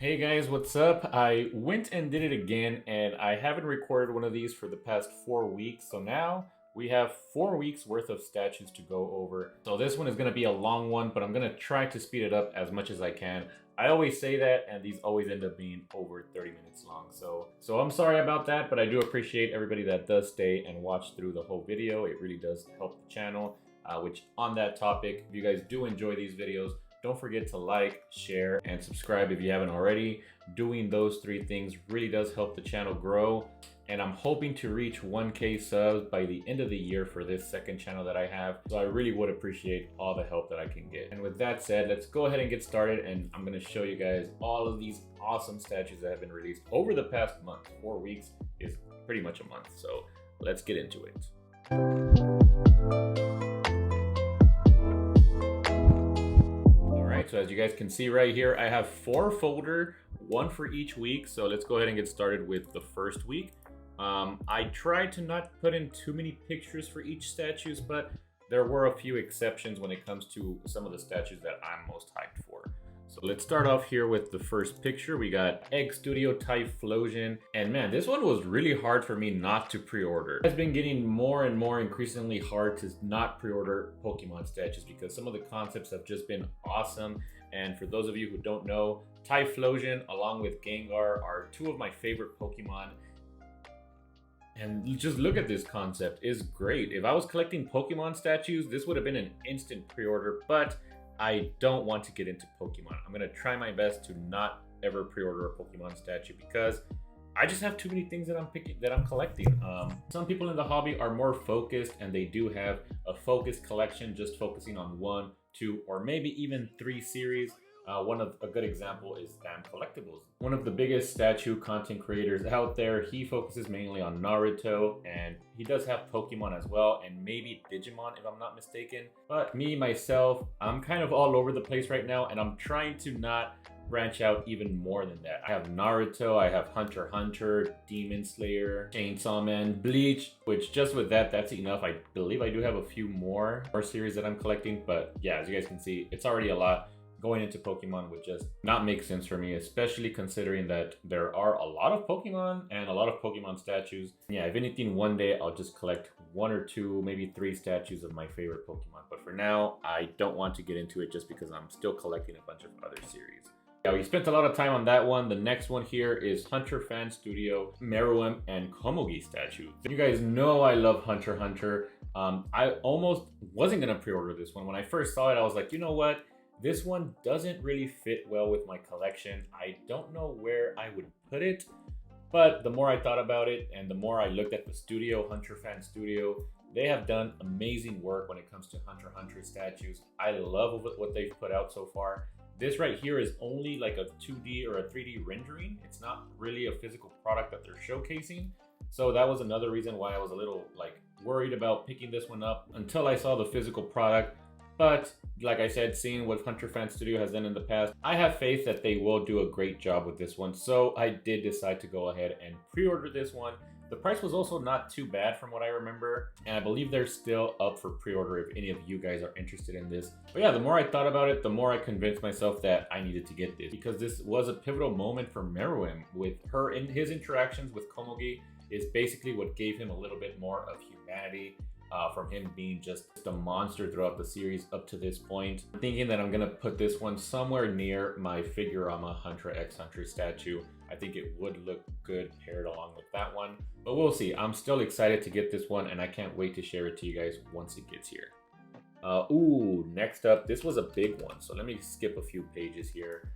Hey guys, what's up? I went and did it again, and I haven't recorded one of these for the past 4 weeks. So now we have 4 weeks worth of statues to go over. So this one is going to be a long one, but I'm going to try to speed it up as much as I can. I always say that, and these always end up being over 30 minutes long. So I'm sorry about that, but I do appreciate everybody that does stay and watch through the whole video. It really does help the channel. Which on that topic, if you guys do enjoy these videos, don't forget to like, share, and subscribe if you haven't already. Doing those three things really does help the channel grow. And I'm hoping to reach 1K subs by the end of the year for this second channel that I have. So I really would appreciate all the help that I can get. And with that said, let's go ahead and get started. And I'm gonna show you guys all of these awesome statues that have been released over the past month. 4 weeks is pretty much a month. So let's get into it. So as you guys can see right here, I have 4 folders, 1 for each week. So let's go ahead and get started with the first week. I tried to not put in too many pictures for each statues, but there were a few exceptions when it comes to some of the statues that I'm most hyped for. So let's start off here with the first picture. We got Egg Studio Typhlosion. And man, this one was really hard for me not to pre-order. It's been getting more and more increasingly hard to not pre-order Pokemon statues because some of the concepts have just been awesome. And for those of you who don't know, Typhlosion along with Gengar are 2 of my favorite Pokemon. And just look at this concept, it's great. If I was collecting Pokemon statues, this would have been an instant pre-order, but I don't want to get into Pokemon. I'm gonna try my best to not ever pre-order a Pokemon statue because I just have too many things that I'm collecting. Some people in the hobby are more focused and they do have a focused collection, just focusing on 1, 2, or maybe even 3 series. A good example is Damn Collectibles. One of the biggest statue content creators out there. He focuses mainly on Naruto, and he does have Pokemon as well, and maybe Digimon if I'm not mistaken. But me, myself, I'm kind of all over the place right now, and I'm trying to not branch out even more than that. I have Naruto, I have Hunter x Hunter, Demon Slayer, Chainsaw Man, Bleach, which just with that, that's enough. I believe I do have a few more series that I'm collecting, but yeah, as you guys can see, it's already a lot. Going into Pokemon would just not make sense for me, especially considering that there are a lot of Pokemon and a lot of Pokemon statues. Yeah, if anything, one day I'll just collect 1 or 2, maybe 3 statues of my favorite Pokemon. But for now, I don't want to get into it just because I'm still collecting a bunch of other series. Yeah, we spent a lot of time on that one. The next one here is Hunter Fan Studio, Meruem, and Komugi statue. You guys know I love Hunter x Hunter. I almost wasn't gonna pre-order this one. When I first saw it, I was like, you know what? This one doesn't really fit well with my collection. I don't know where I would put it, but the more I thought about it and the more I looked at the studio, Hunter Fan Studio, they have done amazing work when it comes to Hunter x Hunter statues. I love what they've put out so far. This right here is only like a 2D or a 3D rendering. It's not really a physical product that they're showcasing. So that was another reason why I was a little worried about picking this one up until I saw the physical product. But like I said, seeing what Hunter Fan Studio has done in the past, I have faith that they will do a great job with this one. So I did decide to go ahead and pre-order this one. The price was also not too bad from what I remember. And I believe they're still up for pre-order if any of you guys are interested in this. But yeah, the more I thought about it, the more I convinced myself that I needed to get this. Because this was a pivotal moment for Meruem. With her in his interactions with Komugi is basically what gave him a little bit more of humanity. From him being just a monster throughout the series up to this point. I'm thinking that I'm gonna put this one somewhere near my Figurama Hunter x Hunter statue. I think it would look good paired along with that one, but we'll see. I'm still excited to get this one and I can't wait to share it to you guys once it gets here. Next up, this was a big one, so let me skip a few pages here.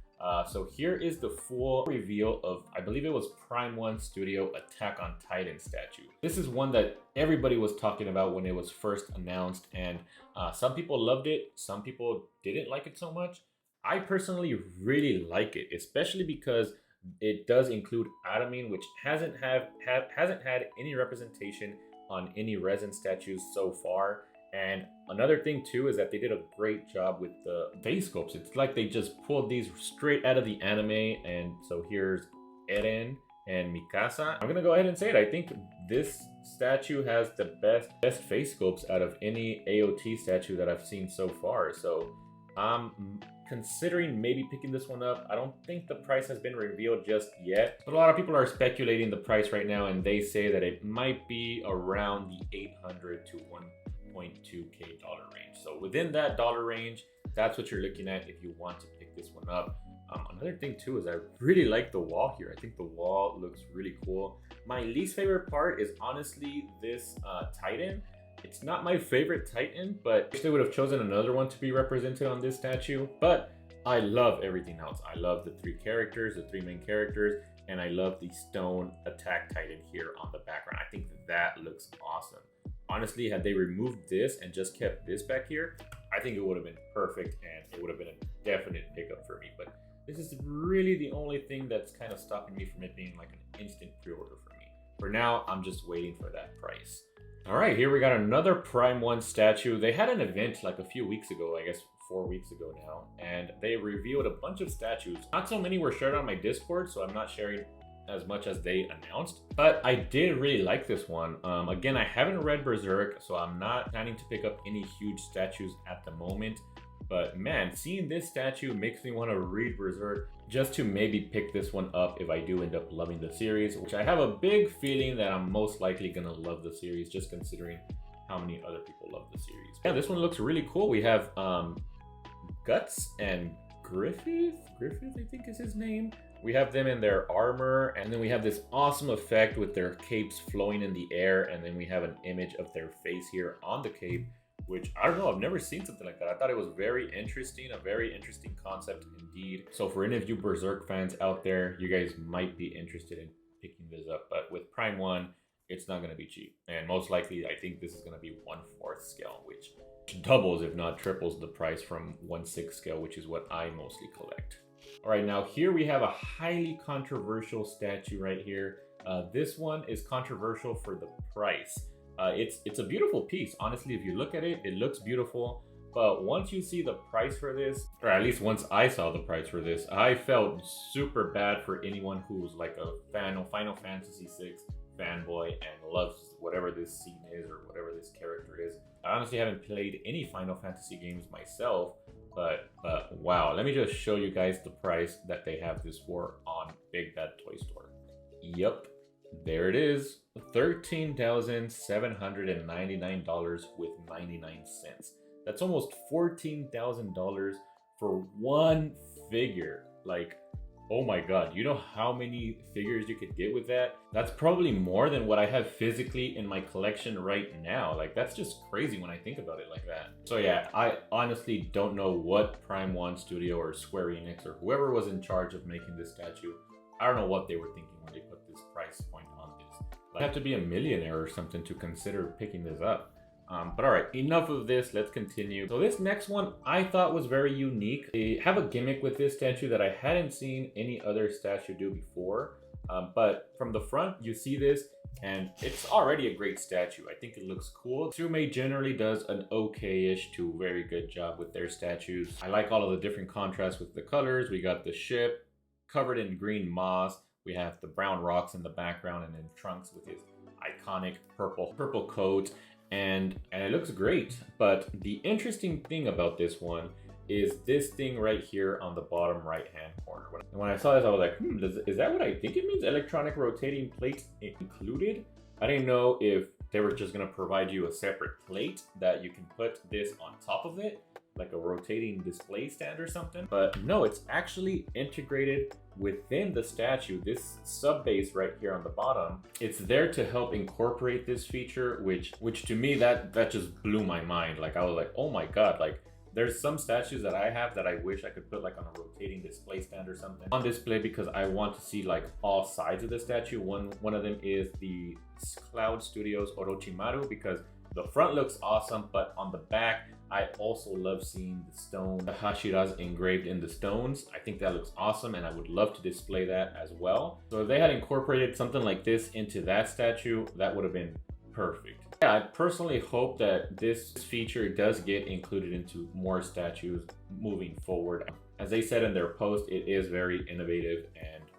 So here is the full reveal of, I believe it was Prime 1 Studio Attack on Titan statue. This is one that everybody was talking about when it was first announced, and some people loved it, some people didn't like it so much. I personally really like it, especially because it does include Adamine, which hasn't had any representation on any resin statues so far. And another thing too is that they did a great job with the face sculpts. It's like they just pulled these straight out of the anime. And so here's Eren and Mikasa. I'm gonna go ahead and say it. I think this statue has the best face sculpts out of any AOT statue that I've seen so far. So I'm considering maybe picking this one up. I don't think the price has been revealed just yet, but a lot of people are speculating the price right now, and they say that it might be around the $800 to $1.2K range. So within that dollar range, that's what you're looking at if you want to pick this one up. Another thing too is I really like the wall here. I think the wall looks really cool. My least favorite part is honestly this Titan. It's not my favorite Titan, but I wish they would have chosen another one to be represented on this statue. But I love everything else. I love the three characters, the three main characters, and I love the stone attack Titan here on the background. I think that looks awesome. Honestly, had they removed this and just kept this back here, I think it would have been perfect and it would have been a definite pickup for me. But this is really the only thing that's kind of stopping me from it being like an instant pre-order for me. For now, I'm just waiting for that price. All right, here we got another Prime 1 statue. They had an event like a few weeks ago, I guess 4 weeks ago now, and they revealed a bunch of statues. Not so many were shared on my Discord, so I'm not sharing as much as they announced, but I did really like this one. Again, I haven't read Berserk, so I'm not planning to pick up any huge statues at the moment. But man, seeing this statue makes me want to read Berserk just to maybe pick this one up if I do end up loving the series, which I have a big feeling that I'm most likely gonna love the series just considering how many other people love the series. Yeah, this one looks really cool. We have Guts and Griffith, I think is his name. We have them in their armor, and then we have this awesome effect with their capes flowing in the air, and then we have an image of their face here on the cape, which I don't know, I've never seen something like that. I thought it was very interesting, a very interesting concept indeed. So for any of you Berserk fans out there, you guys might be interested in picking this up, but with Prime 1, it's not gonna be cheap. And most likely, I think this is gonna be 1/4 scale, which doubles, if not triples the price from 1/6 scale, which is what I mostly collect. All right, now here we have a highly controversial statue right here. This one is controversial for the price. It's a beautiful piece. Honestly, if you look at it, it looks beautiful. But once you see the price for this, or at least once I saw the price for this, I felt super bad for anyone who's like a fan of Final Fantasy VI fanboy and loves whatever this scene is or whatever this character is. I honestly haven't played any Final Fantasy games myself, but wow, let me just show you guys the price that they have this for on Big Bad Toy Store. Yep, there it is, $13,799 with 99 cents. That's almost $14,000 for one figure. Like, oh my god, you know how many figures you could get with that? That's probably more than what I have physically in my collection right now. Like, that's just crazy when I think about it like that. So yeah, I honestly don't know what Prime 1 Studio or Square Enix or whoever was in charge of making this statue, I don't know what they were thinking when they put this price point on this. Like, I have to be a millionaire or something to consider picking this up. But all right, enough of this, let's continue. So this next one I thought was very unique. They have a gimmick with this statue that I hadn't seen any other statue do before. But from the front, you see this, and it's already a great statue. I think it looks cool. Tsume generally does an okay-ish to very good job with their statues. I like all of the different contrasts with the colors. We got the ship covered in green moss. We have the brown rocks in the background, and then Trunks with his iconic purple coat. And it looks great, but the interesting thing about this one is this thing right here on the bottom right hand corner. And when I saw this, I was like, is that what I think it means? Electronic rotating plates included? I didn't know if they were just gonna provide you a separate plate that you can put this on top of it, like a rotating display stand or something. But no, it's actually integrated within the statue. This sub base right here on the bottom, it's there to help incorporate this feature, which to me that just blew my mind. Like, I was like, oh my god, like there's some statues that I have that I wish I could put like on a rotating display stand or something on display, because I want to see like all sides of the statue. One of them is the Cloud Studios Orochimaru, because the front looks awesome, but on the back I also love seeing the stone, the Hashiras engraved in the stones. I think that looks awesome, and I would love to display that as well. So if they had incorporated something like this into that statue, that would have been perfect. Yeah, I personally hope that this feature does get included into more statues moving forward. As they said in their post, it is very innovative,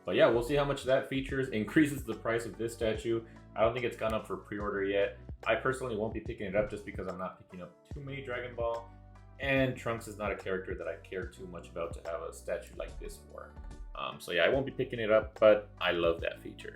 but yeah, we'll see how much that features increases the price of this statue. I don't think it's gone up for pre-order yet. I personally won't be picking it up just because I'm not picking up too many Dragon Ball. and Trunks is not a character that I care too much about to have a statue like this for. So yeah, I won't be picking it up, but I love that feature.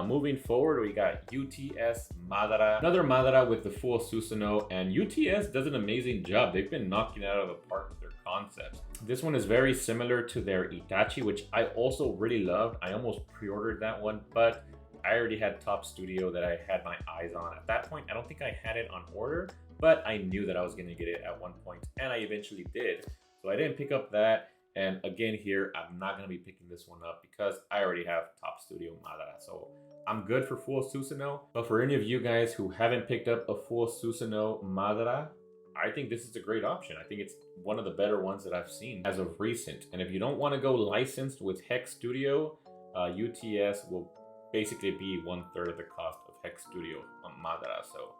Moving forward, we got UTS Madara. Another Madara with the full Susanoo, and UTS does an amazing job. They've been knocking it out of the park with their concepts. This one is very similar to their Itachi, which I also really loved. I almost pre-ordered that one, but I already had Top Studio that I had my eyes on. At that point, I don't think I had it on order, but I knew that I was going to get it at one point, and I eventually did. So I didn't pick up that. And again here, I'm not going to be picking this one up because I already have Top Studio Madara. So I'm good for full Susanoo. But for any of you guys who haven't picked up a full Susanoo Madara, I think this is a great option. I think it's one of the better ones that I've seen as of recent. And if you don't want to go licensed with Hex Studio, UTS will basically be 1/3 of the cost of Hex Studio Madara. So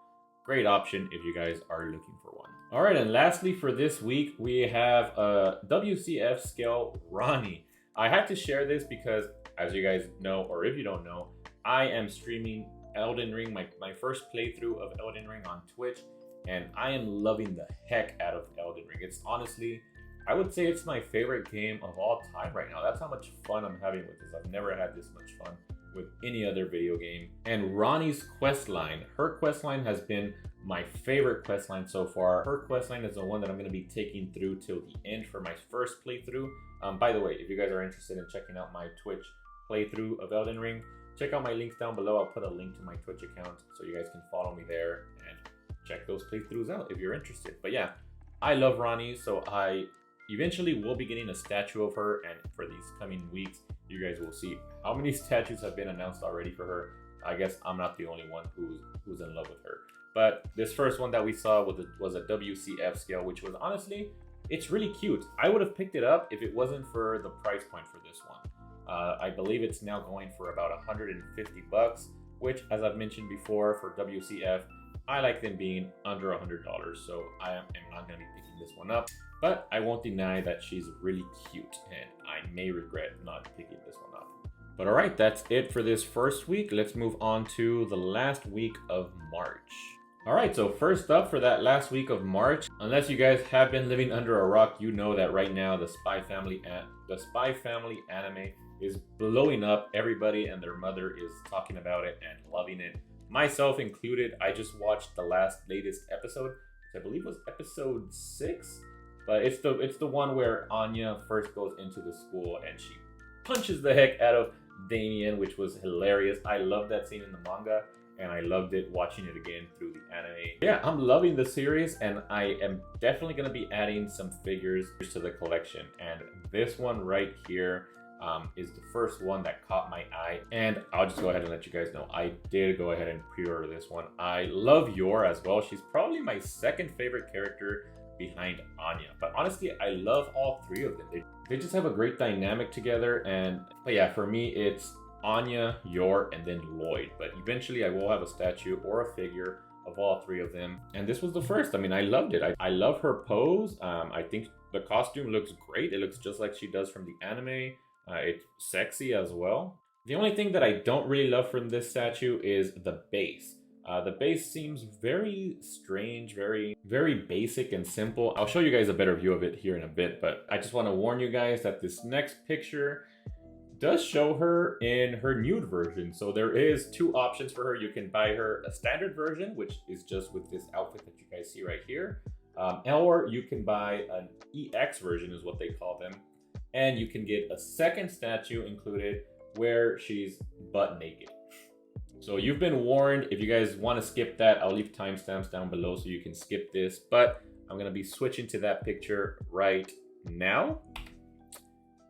great option if you guys are looking for one. All right, and lastly for this week, we have a WCF scale Ronnie. I had to share this because, as you guys know, or if you don't know, I am streaming Elden Ring, my first playthrough of Elden Ring on Twitch, and I am loving the heck out of Elden Ring. It's honestly, I would say it's my favorite game of all time right now. That's how much fun I'm having with this. I've never had this much fun with any other video game. And Ronnie's questline, her questline has been my favorite questline so far. Her questline is the one that I'm going to be taking through till the end for my first playthrough. By the way, if you guys are interested in checking out my Twitch playthrough of Elden Ring, check out my links down below. I'll put a link to my Twitch account so you guys can follow me there and check those playthroughs out if you're interested. But yeah, I love Ronnie, so I eventually will be getting a statue of her, and for these coming weeks, you guys will see how many statues have been announced already for her. I guess I'm not the only one who's in love with her. But this first one that we saw was a WCF scale, which was honestly, it's really cute. I would have picked it up if it wasn't for the price point for this one. I believe it's now going for about 150 bucks, which, as I've mentioned before, for WCF, I like them being under $100, so I am not going to be picking this one up. But I won't deny that she's really cute, and I may regret not picking this one up. But alright, that's it for this first week. Let's move on to the last week of March. Alright, so first up for that last week of March, unless you guys have been living under a rock, you know that right now the Spy Family anime is blowing up. Everybody and their mother is talking about it and loving it. Myself included. I just watched the latest episode, which I believe was episode 6. But it's the one where Anya first goes into the school and she punches the heck out of Damien, which was hilarious. I loved that scene in the manga, and I loved it watching it again through the anime. Yeah, I'm loving the series, and I am definitely going to be adding some figures to the collection. And this one right here is the first one that caught my eye. And I'll just go ahead and let you guys know, I did go ahead and pre-order this one. I love Yor as well. She's probably my second favorite character behind Anya, but honestly I love all three of them. They just have a great dynamic together. But yeah, for me it's Anya, Yor, and then Lloyd, but eventually I will have a statue or a figure of all three of them, and this was the first. I mean, I loved it. I love her pose. I think the costume looks great. It looks just like she does from the anime. It's sexy as well. The only thing that I don't really love from this statue is the base. The base seems very strange, very basic and simple. I'll show you guys a better view of it here in a bit, but I just want to warn you guys that this next picture does show her in her nude version. So there is two options for her. You can buy her a standard version, which is just with this outfit that you guys see right here. Or you can buy an EX version is what they call them. And you can get a second statue included where she's butt naked. So you've been warned. If you guys want to skip that, I'll leave timestamps down below so you can skip this. But I'm going to be switching to that picture right now.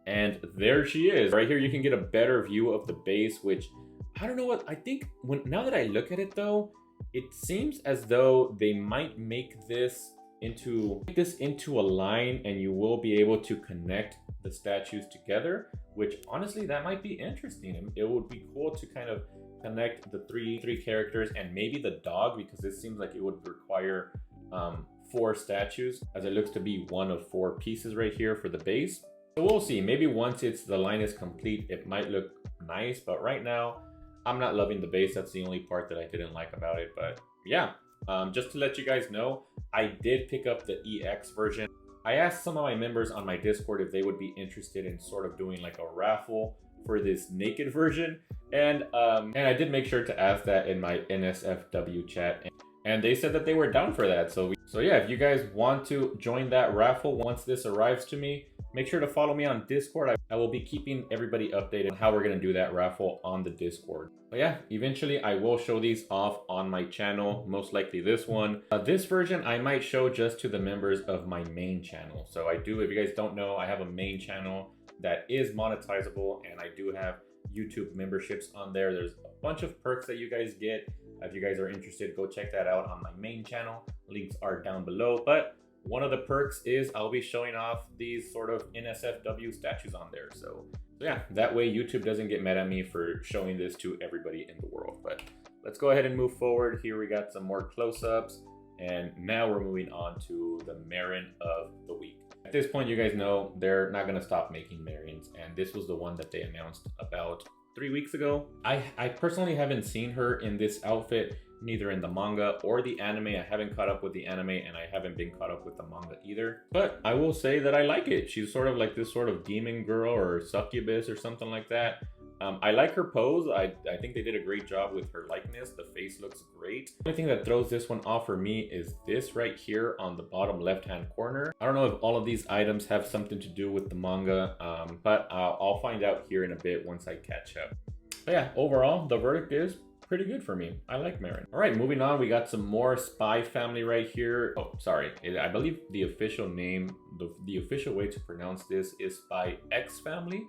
And there she is. Right here, you can get a better view of the base, which I don't know what, I think now that I look at it though, it seems as though they might make this into a line and you will be able to connect the statues together, which honestly, that might be interesting. It would be cool to kind of connect the three characters and maybe the dog, because this seems like it would require 4 statues, as it looks to be one of 4 pieces right here for the base. So we'll see. Maybe once the line is complete, it might look nice, but right now I'm not loving the base. That's the only part that I didn't like about it. But yeah, Just to let you guys know, I did pick up the EX version. I asked some of my members on my Discord if they would be interested in sort of doing like a raffle for this naked version, and I did make sure to ask that in my NSFW chat, and they said that they were down for that. So yeah, if you guys want to join that raffle once this arrives to me, make sure to follow me on Discord. I will be keeping everybody updated on how we're gonna do that raffle on the Discord. But yeah, eventually I will show these off on my channel, most likely this one. This version I might show just to the members of my main channel. So I do, if you guys don't know, I have a main channel that is monetizable, and I do have YouTube memberships on there. There's a bunch of perks that you guys get. If you guys are interested, go check that out on my main channel. Links are down below. But one of the perks is I'll be showing off these sort of NSFW statues on there. So yeah, that way YouTube doesn't get mad at me for showing this to everybody in the world. But let's go ahead and move forward. Here we got some more close-ups, and now we're moving on to the Marin of the week. At this point, you guys know they're not going to stop making Marins, and this was the one that they announced about 3 weeks ago. I personally haven't seen her in this outfit, neither in the manga or the anime. I haven't caught up with the anime, and I haven't been caught up with the manga either. But I will say that I like it. She's sort of like this sort of demon girl or succubus or something like that. I like her pose. I think they did a great job with her likeness. The face looks great. The only thing that throws this one off for me is this right here on the bottom left-hand corner. I don't know if all of these items have something to do with the manga, but I'll find out here in a bit once I catch up. But yeah, overall, the verdict is pretty good for me. I like Marin. All right, moving on, we got some more Spy Family right here. Oh, sorry. I believe the official name, the official way to pronounce this is Spy X Family.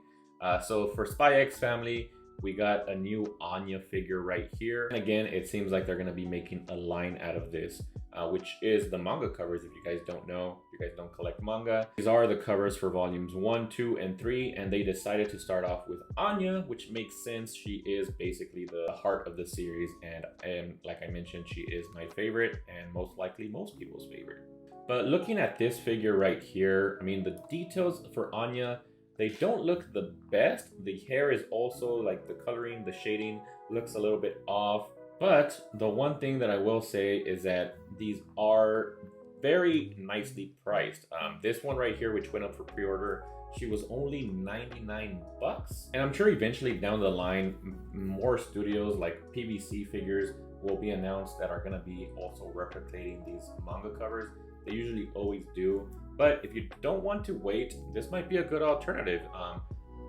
So for Spy X Family, we got a new Anya figure right here. And again, it seems like they're going to be making a line out of this, which is the manga covers. If you guys don't know, if you guys don't collect manga, these are the covers for volumes 1, 2, and 3. And they decided to start off with Anya, which makes sense. She is basically the heart of the series. And like I mentioned, she is my favorite and most likely most people's favorite. But looking at this figure right here, I mean, the details for Anya, they don't look the best. The hair is also like the coloring, the shading looks a little bit off. But the one thing that I will say is that these are very nicely priced. This one right here, which went up for pre-order, she was only 99 bucks. And I'm sure eventually down the line, more studios like PVC figures will be announced that are gonna be also replicating these manga covers. They usually always do. But if you don't want to wait, this might be a good alternative.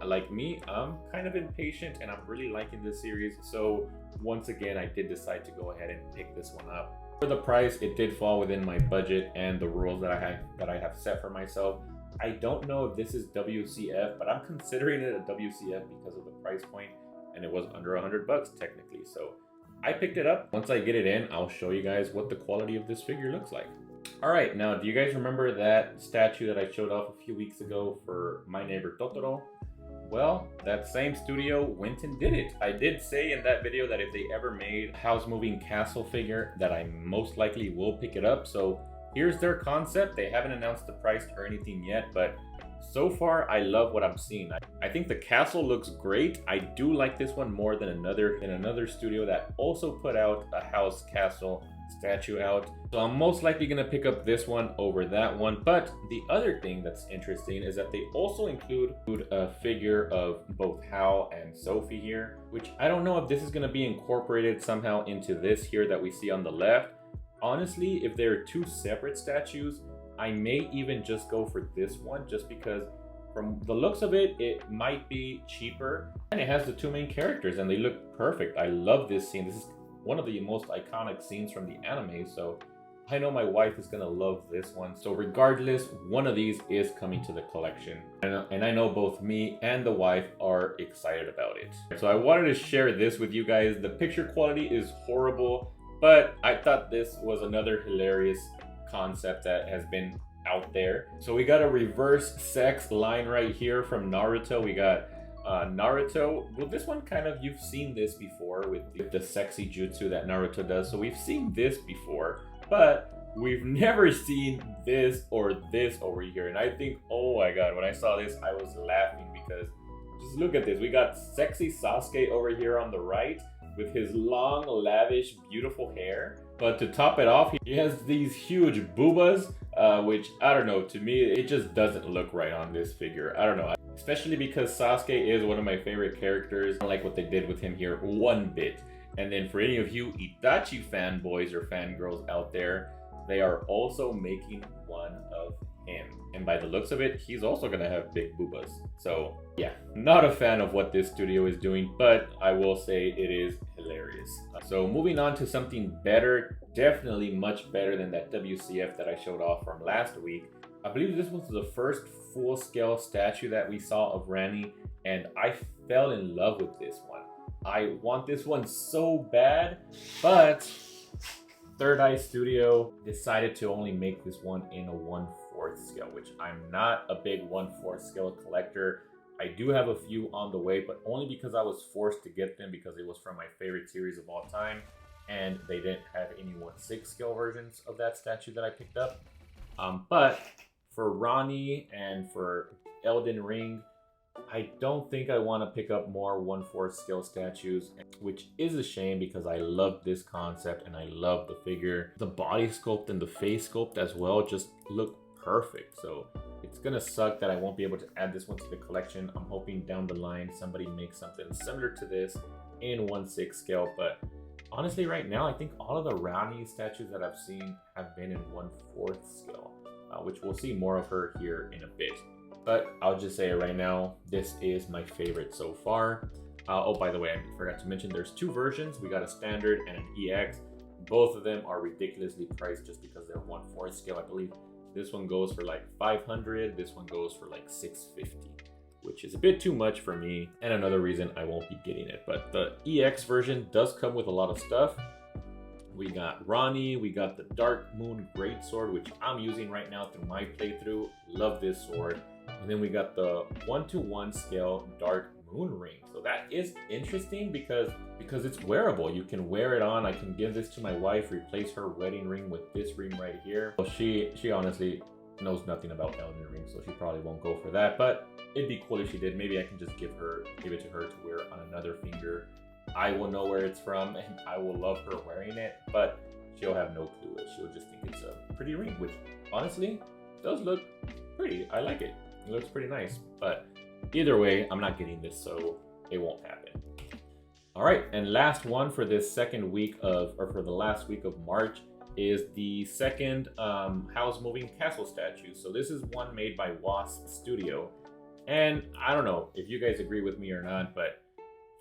Like me, I'm kind of impatient and I'm really liking this series. So once again, I did decide to go ahead and pick this one up. For the price, it did fall within my budget and the rules that I have set for myself. I don't know if this is WCF, but I'm considering it a WCF because of the price point, and it was under 100 bucks technically. So I picked it up. Once I get it in, I'll show you guys what the quality of this figure looks like. All right, now do you guys remember that statue that I showed off a few weeks ago for My Neighbor Totoro? Well, that same studio went and did it. I did say in that video that if they ever made a house moving castle figure, that I most likely will pick it up. So here's their concept. They haven't announced the price or anything yet, but so far I love what I'm seeing. I think the castle looks great. I do like this one more than another studio that also put out a house castle statue out. So I'm most likely gonna pick up this one over that one. But the other thing that's interesting is that they also include a figure of both Hal and Sophie here, which I don't know if this is gonna be incorporated somehow into this here that we see on the left. Honestly, if they're two separate statues, I may even just go for this one, just because from the looks of it, it might be cheaper. And it has the two main characters and they look perfect. I love this scene. This is one of the most iconic scenes from the anime, so I know my wife is gonna love this one. So regardless, one of these is coming to the collection, and I know both me and the wife are excited about it. So I wanted to share this with you guys. The picture quality is horrible, but I thought this was another hilarious concept that has been out there. So we got a reverse sex line right here from Naruto. We got Naruto. Well, this one kind of, you've seen this before with the sexy jutsu that Naruto does. So we've seen this before, but we've never seen this or this over here. And I think, oh my god, when I saw this, I was laughing because just look at this. We got sexy Sasuke over here on the right with his long, lavish, beautiful hair. But to top it off, he has these huge boobas, which I don't know, to me, it just doesn't look right on this figure. I don't know, especially because Sasuke is one of my favorite characters. I like what they did with him here one bit. And then for any of you Itachi fanboys or fangirls out there, they are also making one of him. And by the looks of it, he's also gonna have big boobas. So yeah, not a fan of what this studio is doing, but I will say it is hilarious. So moving on to something better, definitely much better than that WCF that I showed off from last week. I believe this was the first full-scale statue that we saw of Rani, and I fell in love with this one. I want this one so bad, but Third Eye Studio decided to only make this one in a 1/4 scale, which I'm not a big 1/4 scale collector. I do have a few on the way, but only because I was forced to get them because it was from my favorite series of all time, and they didn't have any 1/6 scale versions of that statue that I picked up. But for Rani and for Elden Ring, I don't think I want to pick up more 1/4 scale statues, which is a shame because I love this concept and I love the figure. The body sculpt and the face sculpt as well just look perfect. So it's gonna suck that I won't be able to add this one to the collection. I'm hoping down the line somebody makes something similar to this in 1/6 scale, but honestly right now I think all of the Rani statues that I've seen have been in 1/4 scale, which we'll see more of her here in a bit. But I'll just say it right now, this is my favorite so far. Oh, by the way, I forgot to mention there's two versions. We got a standard and an EX. Both of them are ridiculously priced just because they're 1/4 scale, I believe. This one goes for like 500, this one goes for like 650, which is a bit too much for me, and another reason I won't be getting it. But the EX version does come with a lot of stuff. We got Rani, we got the Dark Moon Greatsword, which I'm using right now through my playthrough. Love this sword. And then we got the 1/1 scale Dark Moon Ring. So that is interesting because it's wearable. You can wear it on. I can give this to my wife, replace her wedding ring with this ring right here. Well, she honestly knows nothing about Elden Ring, so she probably won't go for that. But it'd be cool if she did. Maybe I can just give it to her to wear on another finger. I will know where it's from and I will love her wearing it, but she'll have no clue. She'll just think it's a pretty ring, which honestly does look pretty. I like it. It looks pretty nice, but either way, I'm not getting this, so it won't happen. All right, and last one for this second week of, or for the last week of March, is the second house moving castle statue. So this is one made by Wasp Studio, and I don't know if you guys agree with me or not, but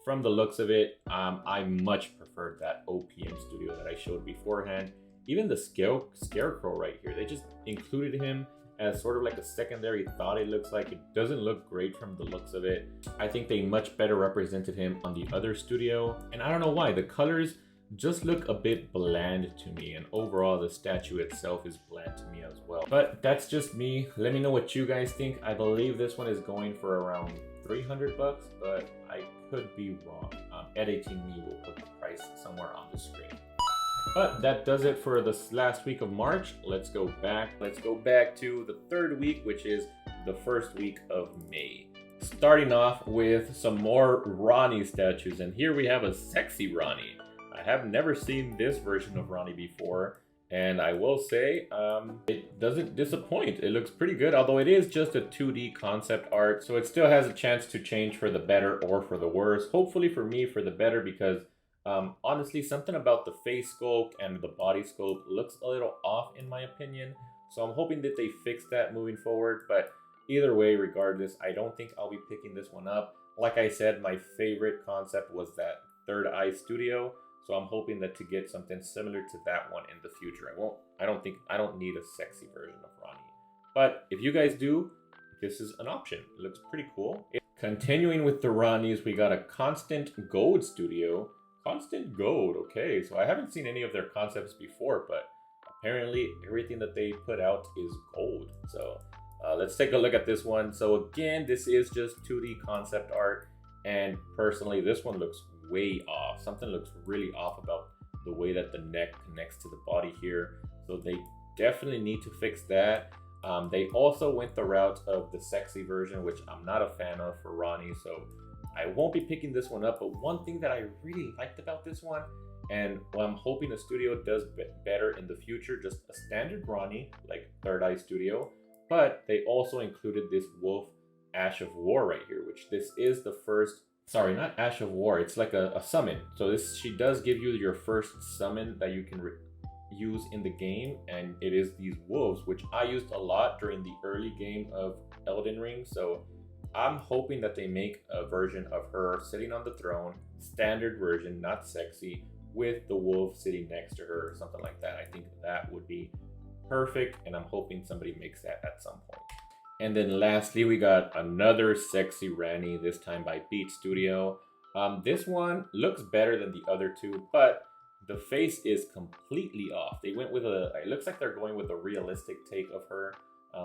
from the looks of it, I much preferred that OPM Studio that I showed beforehand. Even the Scarecrow right here, they just included him as sort of like a secondary thought. It looks like it doesn't look great from the looks of it. I think they much better represented him on the other studio, and I don't know why. The colors just look a bit bland to me, and overall the statue itself is bland to me as well. But that's just me. Let me know what you guys think. I believe this one is going for around 300 bucks, but I could be wrong. Editing me will put the price somewhere on the screen. But that does it for this last week of March. Let's go back to the third week, which is the first week of May. Starting off with some more Rani statues, and here we have a sexy Rani. I have never seen this version of Rani before, and I will say it doesn't disappoint. It looks pretty good, although it is just a 2D concept art, so it still has a chance to change for the better or for the worse. Hopefully for me, for the better, because honestly, something about the face sculpt and the body sculpt looks a little off in my opinion. So I'm hoping that they fix that moving forward. But either way, regardless, I don't think I'll be picking this one up. Like I said, my favorite concept was that Third Eye Studio. So I'm hoping that to get something similar to that one in the future. I don't need a sexy version of Rani. But if you guys do, this is an option. It looks pretty cool. Continuing with the Ranis, we got a Constant Gold Studio. Constant Gold, okay, so I haven't seen any of their concepts before, but apparently everything that they put out is gold. So let's take a look at this one. So again, this is just 2D concept art, and personally this one looks way off. Something looks really off about the way that the neck connects to the body here, so they definitely need to fix that. They also went the route of the sexy version, which I'm not a fan of for Rani, so I won't be picking this one up. But one thing that I really liked about this one And what I'm hoping the studio does better in the future, just a standard Ronnie, like Third Eye Studio, but they also included this wolf Ash of War right here, which this is the first, sorry, not Ash of War, it's like a summon. So she does give you your first summon that you can use in the game, and it is these wolves, which I used a lot during the early game of Elden Ring. So I'm hoping that they make a version of her sitting on the throne, standard version, not sexy, with the wolf sitting next to her or something like that. I think that would be perfect, and I'm hoping somebody makes that at some point. And then lastly, we got another sexy Ranny, this time by Beat Studio. This one looks better than the other two, but the face is completely off. They went with it looks like they're going with a realistic take of her.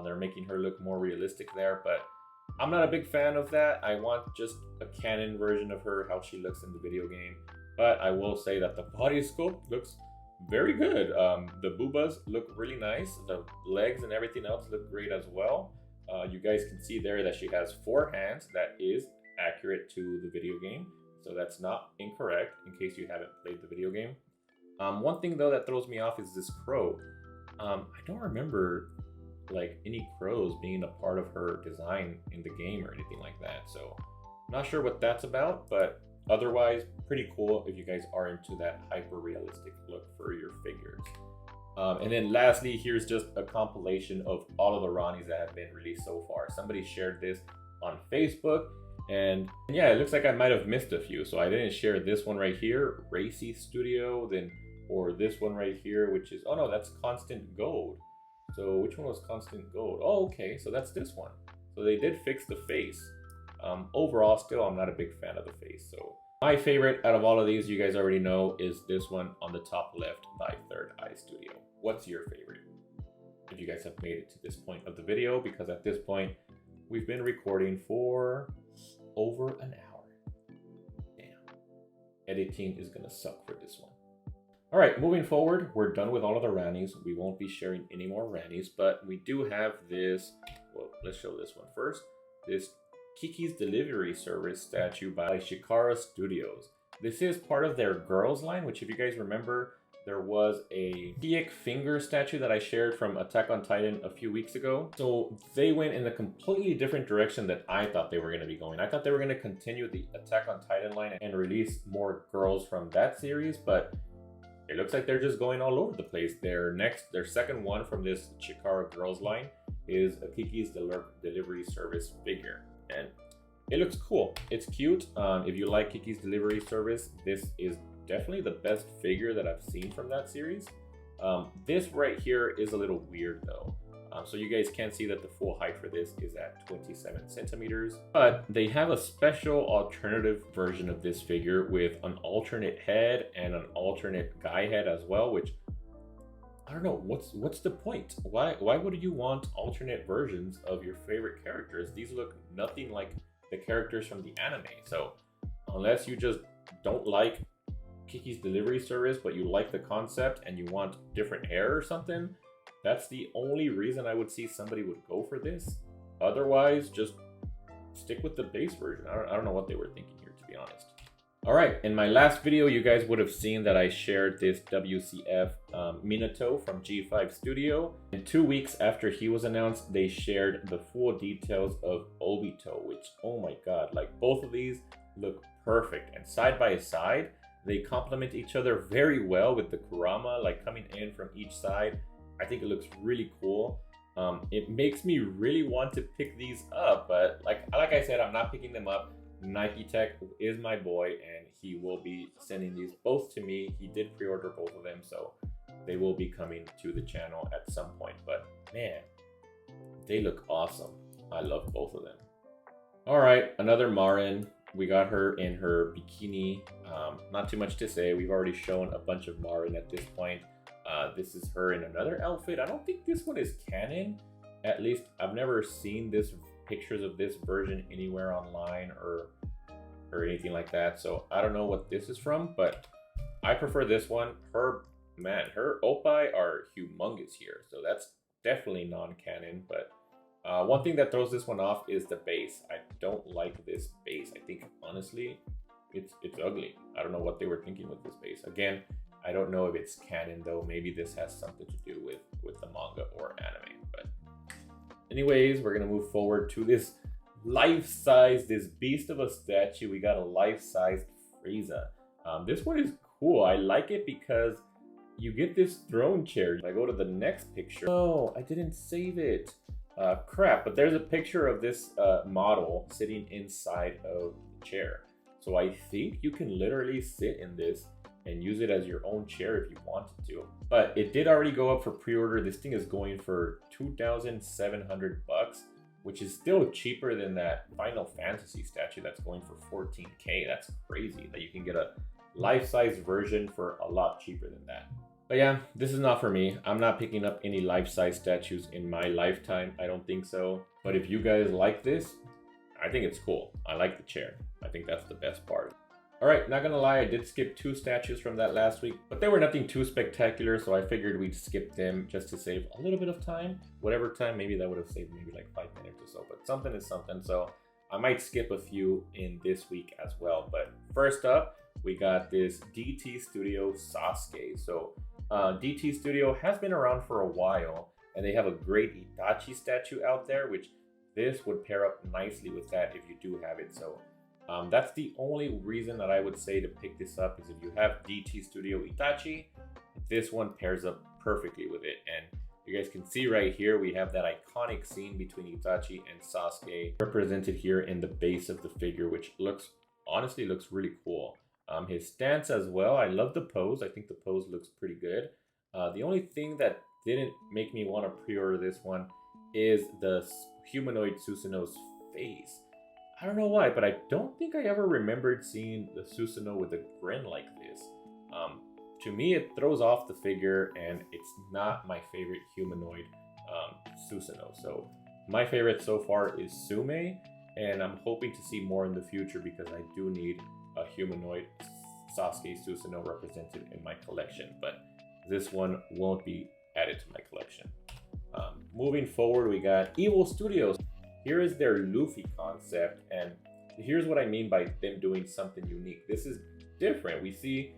They're making her look more realistic there, but I'm not a big fan of that. I want just a canon version of her, how she looks in the video game. But I will say that the body sculpt looks very good. The boobas look really nice. The legs and everything else look great as well. You guys can see there that she has 4 hands. That is accurate to the video game. So that's not incorrect in case you haven't played the video game. One thing though that throws me off is this crow. I don't remember like any crows being a part of her design in the game or anything like that. So not sure what that's about, but otherwise pretty cool if you guys are into that hyper realistic look for your figures. And then lastly, here's just a compilation of all of the Ronnies that have been released so far. Somebody shared this on Facebook, and yeah, it looks like I might have missed a few. So I didn't share this one right here, Racy Studio, or this one right here, which is, oh no, that's Constant Gold. So which one was Constant Gold? Oh, okay, so that's this one. So they did fix the face. Overall, still, I'm not a big fan of the face. So my favorite out of all of these, you guys already know, is this one on the top left by Third Eye Studio. What's your favorite? If you guys have made it to this point of the video, because at this point, we've been recording for over an hour. Damn. Editing is gonna suck for this one. All right, moving forward, we're done with all of the Rannies. We won't be sharing any more Rannies, but we do have this, well, let's show this one first. This Kiki's Delivery Service statue by Shikara Studios. This is part of their girls line, which if you guys remember, there was a Kiek finger statue that I shared from Attack on Titan a few weeks ago. So they went in a completely different direction that I thought they were going to be going. I thought they were going to continue the Attack on Titan line and release more girls from that series, but it looks like they're just going all over the place. Their second one from this Chikara girls line is a Kiki's Delivery Service figure. And it looks cool. It's cute. If you like Kiki's Delivery Service, this is definitely the best figure that I've seen from that series. This right here is a little weird though. So you guys can see that the full height for this is at 27 centimeters. But they have a special alternative version of this figure with an alternate head and an alternate guy head as well, which I don't know, what's the point? Why would you want alternate versions of your favorite characters? These look nothing like the characters from the anime. So unless you just don't like Kiki's Delivery Service, but you like the concept and you want different hair or something, that's the only reason I would see somebody would go for this. Otherwise, just stick with the base version. I don't know what they were thinking here, to be honest. All right, in my last video, you guys would have seen that I shared this WCF Minato from G5 Studio. And 2 weeks after he was announced, they shared the full details of Obito, which, oh my god, like both of these look perfect. And side by side, they complement each other very well with the Kurama like coming in from each side. I think it looks really cool. It makes me really want to pick these up, but like I said, I'm not picking them up. Nike Tech is my boy, and he will be sending these both to me. He did pre-order both of them, so they will be coming to the channel at some point. But man, they look awesome. I love both of them. All right, another Marin. We got her in her bikini. Not too much to say. We've already shown a bunch of Marin at this point. This is her in another outfit. I don't think this one is canon. At least I've never seen pictures of this version anywhere online or anything like that. So I don't know what this is from, but I prefer this one. Her oppai are humongous here. So that's definitely non-canon, but one thing that throws this one off is the base. I don't like this base. I think honestly, it's ugly. I don't know what they were thinking with this base. Again, I don't know if it's canon though. Maybe this has something to do with the manga or anime. But anyways, we're gonna move forward to this life-size, this beast of a statue. We got a life-sized Frieza. This one is cool. I like it because you get this throne chair. If I go to the next picture, oh, I didn't save it. Crap, but there's a picture of this model sitting inside of the chair. So I think you can literally sit in this and use it as your own chair if you wanted to. But it did already go up for pre-order. This thing is going for 2,700 bucks, which is still cheaper than that Final Fantasy statue that's going for 14K. That's crazy that you can get a life-size version for a lot cheaper than that. But yeah, this is not for me. I'm not picking up any life-size statues in my lifetime. I don't think so. But if you guys like this, I think it's cool. I like the chair. I think that's the best part. All right, not gonna lie, I did skip 2 statues from that last week, but they were nothing too spectacular, so I figured we'd skip them just to save a little bit of time. Whatever time, maybe that would have saved maybe like 5 minutes or so, but something is something, so I might skip a few in this week as well. But first up, we got this DT Studio Sasuke. So DT Studio has been around for a while, and they have a great Itachi statue out there, which this would pair up nicely with that if you do have it. So that's the only reason that I would say to pick this up, is if you have DT Studio Itachi, this one pairs up perfectly with it. And you guys can see right here, we have that iconic scene between Itachi and Sasuke represented here in the base of the figure, which honestly looks really cool. His stance as well, I love the pose. I think the pose looks pretty good. The only thing that didn't make me want to pre-order this one is the humanoid Susanoo's face. I don't know why, but I don't think I ever remembered seeing the Susanoo with a grin like this. To me, it throws off the figure, and it's not my favorite humanoid Susanoo. So my favorite so far is Sume, and I'm hoping to see more in the future because I do need a humanoid Sasuke Susanoo represented in my collection, but this one won't be added to my collection. Moving forward, we got Evil Studios. Here is their Luffy concept, and here's what I mean by them doing something unique. This is different. We see,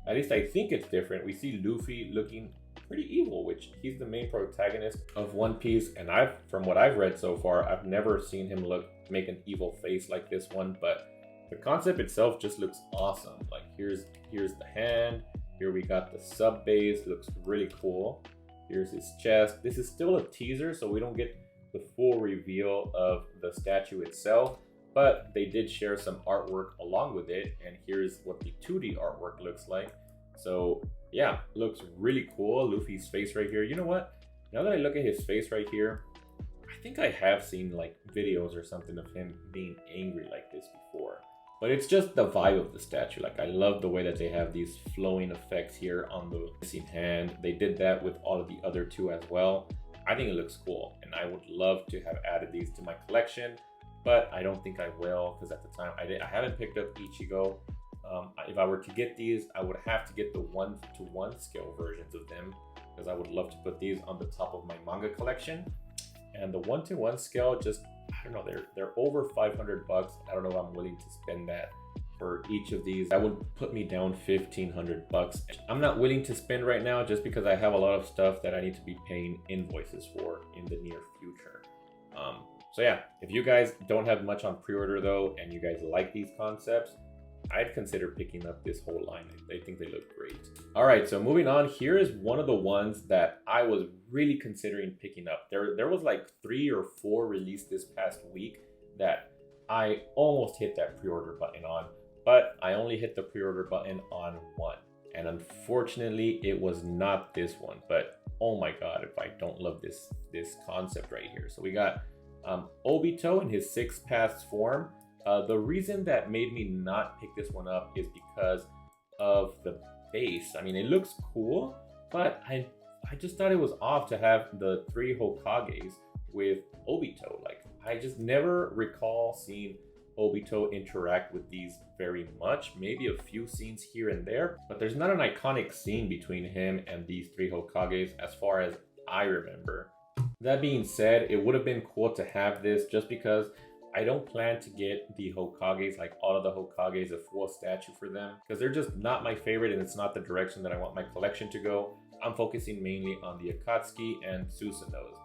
at least I think it's different, we see Luffy looking pretty evil, which he's the main protagonist of One Piece, and from what I've read so far, I've never seen him make an evil face like this one, but the concept itself just looks awesome. Like here's the hand, here we got the sub base, looks really cool. Here's his chest. This is still a teaser, so we don't get the full reveal of the statue itself, but they did share some artwork along with it, and here's what the 2D artwork looks like. So yeah, looks really cool. Luffy's face right here. You know what? Now that I look at his face right here, I think I have seen like videos or something of him being angry like this before. But it's just the vibe of the statue. Like I love the way that they have these flowing effects here on the missing hand. They did that with all of the other 2 as well. I think it looks cool, and I would love to have added these to my collection, but I don't think I will, because at the time I haven't picked up Ichigo. If I were to get these, I would have to get the 1-to-1 scale versions of them, because I would love to put these on the top of my manga collection. And the 1-to-1 scale, just, I don't know, they're over 500 bucks. I don't know if I'm willing to spend that for each of these. That would put me down 1,500 bucks. I'm not willing to spend right now just because I have a lot of stuff that I need to be paying invoices for in the near future. So yeah, if you guys don't have much on pre-order though, and you guys like these concepts, I'd consider picking up this whole line. I think they look great. All right, so moving on, here is one of the ones that I was really considering picking up. There was like 3 or 4 released this past week that I almost hit that pre-order button on, but I only hit the pre-order button on 1. And unfortunately, it was not this one, but oh my God, if I don't love this concept right here. So we got Obito in his 6th paths form. The reason that made me not pick this one up is because of the base. I mean, it looks cool, but I just thought it was off to have the 3 Hokages with Obito. Like, I just never recall seeing Obito interact with these very much. Maybe a few scenes here and there, but there's not an iconic scene between him and these 3 Hokages as far as I remember. That being said, it would have been cool to have this just because I don't plan to get the Hokages, like all of the Hokages, a full statue for them, because they're just not my favorite and it's not the direction that I want my collection to go. I'm focusing mainly on the Akatsuki and Susanos.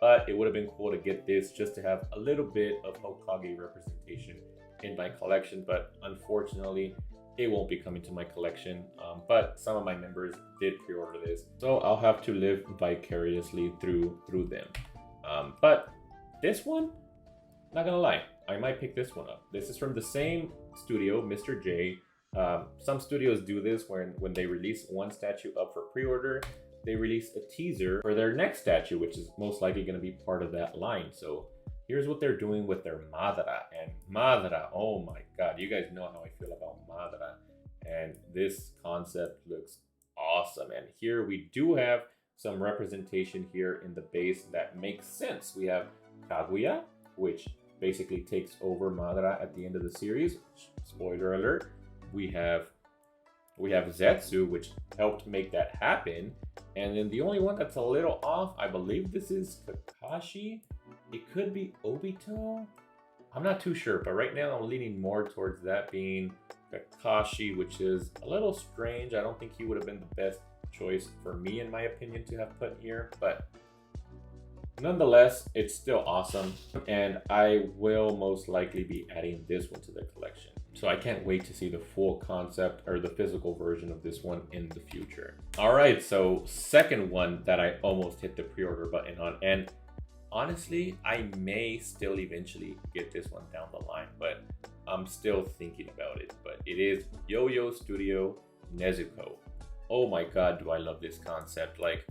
But it would have been cool to get this just to have a little bit of Hokage representation in my collection, but unfortunately it won't be coming to my collection. But some of my members did pre-order this, so I'll have to live vicariously through them. But this one, not gonna lie, I might pick this one up. This is from the same studio, Mr. J. Some studios do this when they release one statue up for pre-order, they release a teaser for their next statue, which is most likely going to be part of that line. So here's what they're doing with their Madara. And Madara, oh my god, you guys know how I feel about Madara. And this concept looks awesome. And here we do have some representation here in the base that makes sense. We have Kaguya, which basically takes over Madara at the end of the series. Spoiler alert. We have Zetsu, which helped make that happen. And then the only one that's a little off, I believe this is Kakashi. It could be Obito. I'm not too sure, but right now I'm leaning more towards that being Kakashi, which is a little strange. I don't think he would have been the best choice for me, in my opinion, to have put here. But nonetheless, it's still awesome. And I will most likely be adding this one to the collection. So I can't wait to see the full concept or the physical version of this one in the future. All right, so second one that I almost hit the pre-order button on, and honestly, I may still eventually get this one down the line, but I'm still thinking about it. But it is Yo-Yo Studio Nezuko. Oh my god, do I love this concept. Like,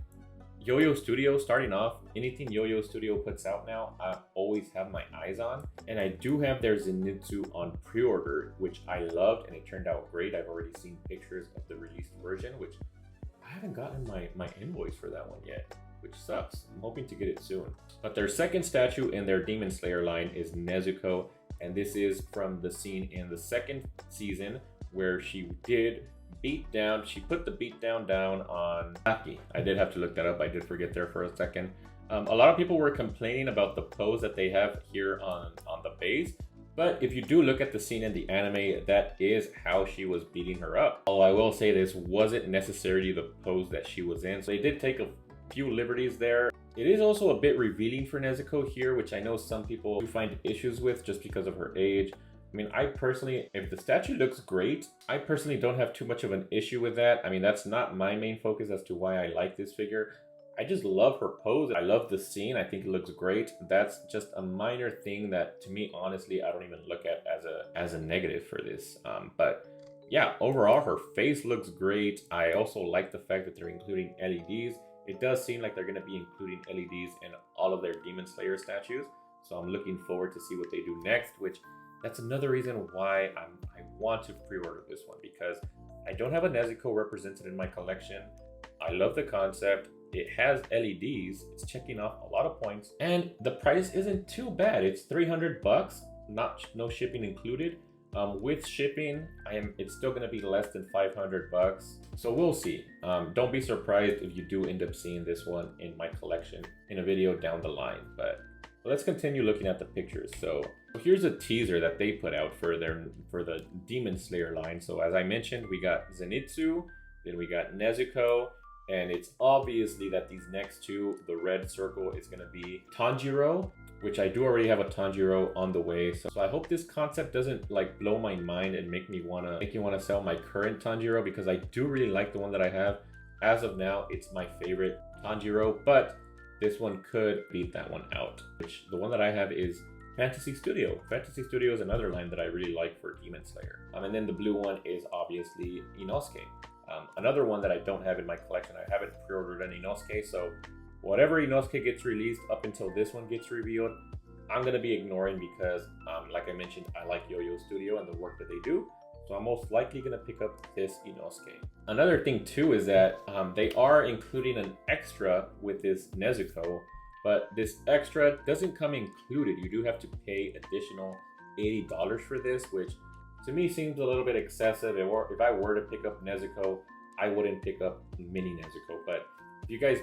Yo-Yo Studio, starting off, anything Yo-Yo Studio puts out now, I always have my eyes on. And I do have their Zenitsu on pre-order, which I loved and it turned out great. I've already seen pictures of the released version, which I haven't gotten my invoice for that one yet, which sucks. I'm hoping to get it soon. But their second statue in their Demon Slayer line is Nezuko. And this is from the scene in the second season where she put the beat down on Saki. I did have to look that up. I did forget there for a second. A lot of people were complaining about the pose that they have here on the base. But if you do look at the scene in the anime, that is how she was beating her up. Although I will say this wasn't necessarily the pose that she was in. So they did take a few liberties there. It is also a bit revealing for Nezuko here, which I know some people do find issues with just because of her age. I mean, I personally, if the statue looks great, I personally don't have too much of an issue with that. I mean, that's not my main focus as to why I like this figure. I just love her pose. I love the scene. I think it looks great. That's just a minor thing that, to me, honestly, I don't even look at as a negative for this. But yeah, overall, her face looks great. I also like the fact that they're including LEDs. It does seem like they're going to be including LEDs in all of their Demon Slayer statues. So I'm looking forward to see what they do next, which that's another reason why I want to pre-order this one, because I don't have a Nezuko represented in my collection. I love the concept. It has LEDs. It's checking off a lot of points, and the price isn't too bad. It's 300 bucks, no shipping included. With shipping, it's still gonna be less than 500 bucks. So we'll see. Don't be surprised if you do end up seeing this one in my collection in a video down the line. But let's continue looking at the pictures. So here's a teaser that they put out for the Demon Slayer line. So as I mentioned, we got Zenitsu, then we got Nezuko, and it's obviously that these next two, the red circle is gonna be Tanjiro, which I do already have a Tanjiro on the way. So I hope this concept doesn't like blow my mind and make you wanna sell my current Tanjiro, because I do really like the one that I have. As of now, it's my favorite Tanjiro, but this one could beat that one out, which the one that I have is Fantasy Studio. Fantasy Studio is another line that I really like for Demon Slayer. And then the blue one is obviously Inosuke. Another one that I don't have in my collection. I haven't pre-ordered an Inosuke, so whatever Inosuke gets released up until this one gets revealed, I'm going to be ignoring, because like I mentioned, I like Yo-Yo Studio and the work that they do. So I'm most likely going to pick up this Inosuke. Another thing too is that they are including an extra with this Nezuko, but this extra doesn't come included. You do have to pay additional $80 for this, which to me seems a little bit excessive. If I were to pick up Nezuko, I wouldn't pick up Mini Nezuko. But if you guys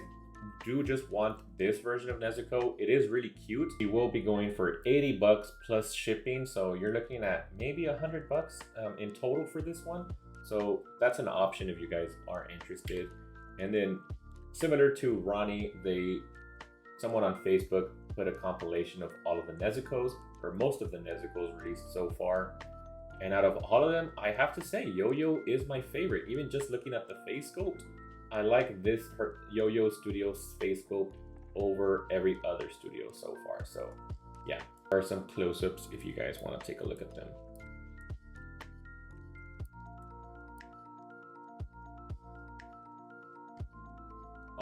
do just want this version of Nezuko, it is really cute. We will be going for 80 bucks plus shipping, so you're looking at maybe 100 bucks in total for this one. So that's an option if you guys are interested. And then similar to Ronnie, someone on Facebook put a compilation of all of the Nezukos, or most of the Nezukos released so far. And out of all of them, I have to say Yo-Yo is my favorite. Even just looking at the face sculpt, I like this Yo-Yo Studio's face sculpt over every other studio so far. So yeah, there are some close-ups if you guys want to take a look at them.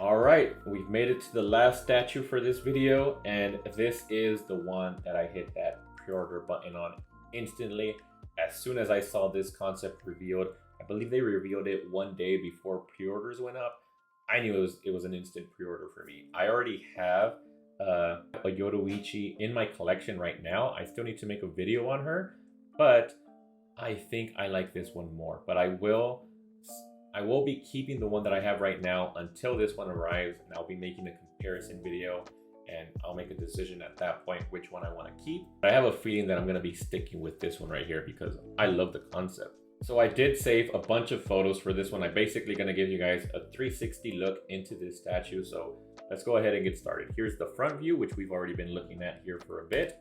All right, we've made it to the last statue for this video, and this is the one that I hit that pre-order button on instantly. As soon as I saw this concept revealed, I believe they revealed it one day before pre-orders went up. I knew it was an instant pre-order for me. I already have a Yoruichi in my collection right now. I still need to make a video on her, but I think I like this one more. But I will be keeping the one that I have right now until this one arrives, and I'll be making a comparison video, and I'll make a decision at that point which one I want to keep. But I have a feeling that I'm going to be sticking with this one right here because I love the concept. So I did save a bunch of photos for this one. I'm basically going to give you guys a 360 look into this statue. So let's go ahead and get started. Here's the front view, which we've already been looking at here for a bit.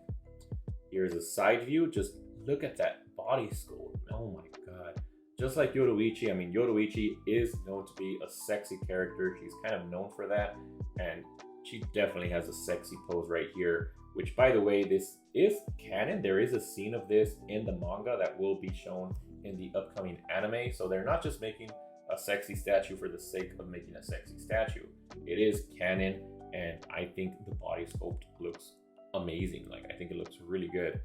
Here's a side view. Just look at that body sculpt. Oh my God. Just like Yoruichi, I mean, Yoruichi is known to be a sexy character. She's kind of known for that. And she definitely has a sexy pose right here, which, by the way, this is canon. There is a scene of this in the manga that will be shown in the upcoming anime. So they're not just making a sexy statue for the sake of making a sexy statue. It is canon, and I think the body sculpt looks amazing. Like, I think it looks really good.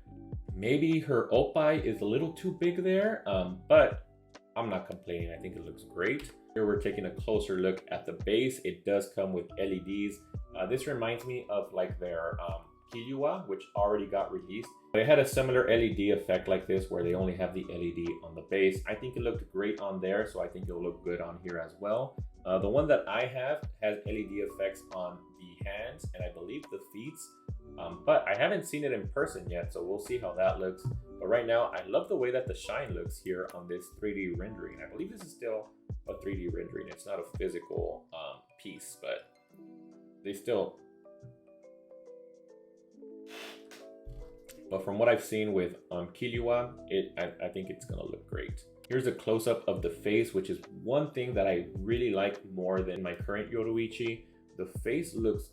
Maybe her oppai is a little too big there, but I'm not complaining. I think it looks great. Here we're taking a closer look at the base. It does come with LEDs. This reminds me of like their KiJugo, which already got released. They had a similar LED effect like this where they only have the LED on the base. I think it looked great on there, so I think it'll look good on here as well. The one that I have has LED effects on the hands and I believe the feet, but I haven't seen it in person yet, so we'll see how that looks. But right now, I love the way that the shine looks here on this 3D rendering. I believe this is still a 3D rendering. It's not a physical piece, but they still... But from what I've seen with KiJugo, I think it's gonna look great. Here's a close-up of the face, which is one thing that I really like more than my current Yoruichi. The face looks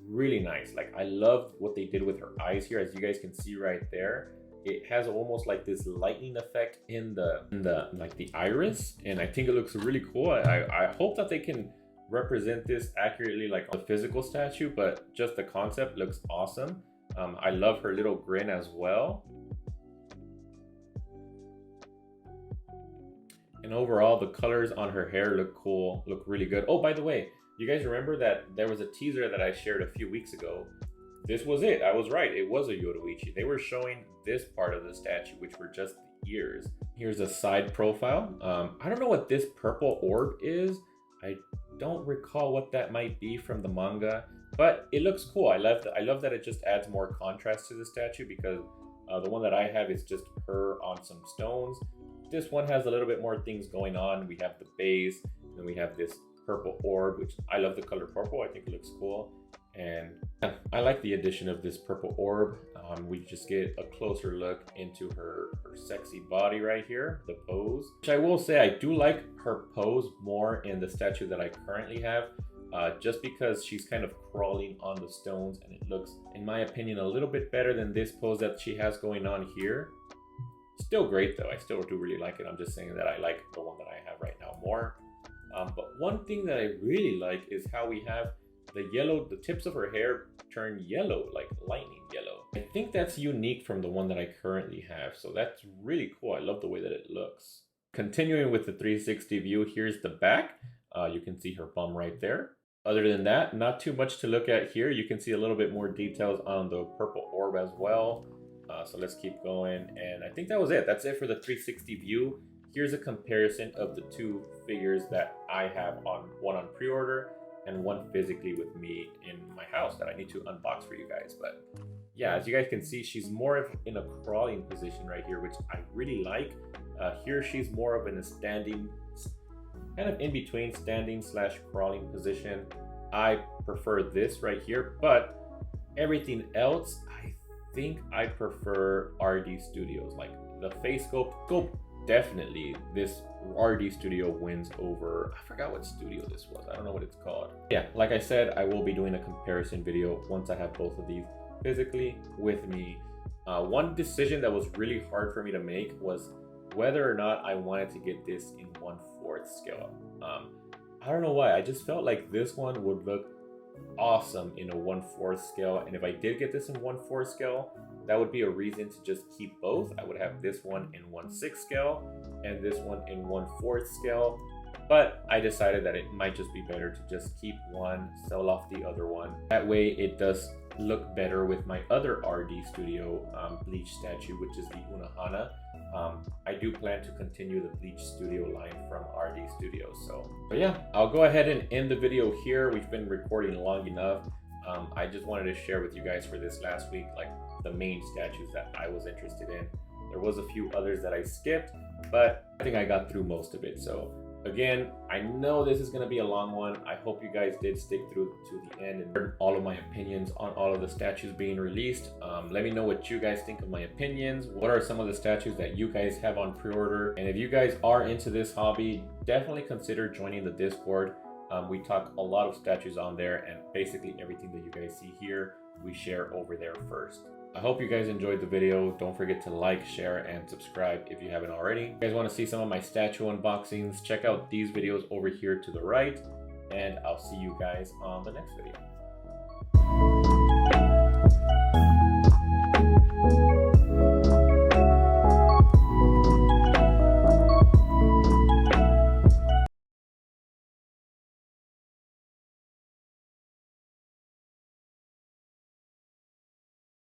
really nice. Like, I love what they did with her eyes here, as you guys can see right there. It has almost like this lightning effect in the like the iris, and I think it looks really cool. I hope that they can represent this accurately like a physical statue, but just the concept looks awesome. I love her little grin as well. And overall, the colors on her hair look cool, look really good. Oh, by the way, you guys remember that there was a teaser that I shared a few weeks ago? This was it. I was right. It was a Yoruichi. They were showing this part of the statue, which were just the ears. Here's a side profile. I don't know what this purple orb is. I don't recall what that might be from the manga, but it looks cool. I love that it just adds more contrast to the statue, because the one that I have is just her on some stones. This one has a little bit more things going on. We have the base, and then we have this purple orb, which I love the color purple. I think it looks cool. And I like the addition of this purple orb. We just get a closer look into her sexy body right here, the pose. Which I will say, I do like her pose more in the statue that I currently have, just because she's kind of crawling on the stones, and it looks, in my opinion, a little bit better than this pose that she has going on here. Still great though, I still do really like it. I'm just saying that I like the one that I have right now more. But one thing that I really like is how we have the tips of her hair turn yellow, like lightning yellow. I think that's unique from the one that I currently have, so that's really cool. I love the way that it looks. Continuing with the 360 view, here's the back. You can see her bum right there. Other than that, not too much to look at here. You can see a little bit more details on the purple orb as well. So let's keep going, and I think that was it. That's it for the 360 view. Here's a comparison of the two figures that I have, one on pre-order and one physically with me in my house that I need to unbox for you guys. But yeah, as you guys can see, she's more of in a crawling position right here, which I really like. Here she's more of in a standing, kind of in between standing / crawling position. I prefer this right here, but everything else, I think I prefer RD Studios. Like the face scope, definitely this RD Studio wins over, I forgot what studio this was. I don't know what it's called. Yeah, like I said, I will be doing a comparison video once I have both of these physically with me. One decision that was really hard for me to make was whether or not I wanted to get this in 1/4 scale. I don't know why, I just felt like this one would look awesome in a 1/4 scale, and if I did get this in 1/4 scale, that would be a reason to just keep both. I would have this one in 1/6 scale and this one in 1/4 scale, but I decided that it might just be better to just keep one, sell off the other one. That way it does look better with my other RD Studio Bleach statue, which is the Unohana. I do plan to continue the Bleach Studio line from RD Studio. So yeah, I'll go ahead and end the video here. We've been recording long enough. I just wanted to share with you guys for this last week, like the main statues that I was interested in. There was a few others that I skipped, but I think I got through most of it. So again, I know this is going to be a long one. I hope you guys did stick through to the end and heard all of my opinions on all of the statues being released. Let me know what you guys think of my opinions. What are some of the statues that you guys have on pre-order? And if you guys are into this hobby, definitely consider joining the Discord. We talk a lot of statues on there, and basically everything that you guys see here, we share over there first. I hope you guys enjoyed the video. Don't forget to like, share, and subscribe if you haven't already. If you guys want to see some of my statue unboxings, check out these videos over here to the right, and I'll see you guys on the next video.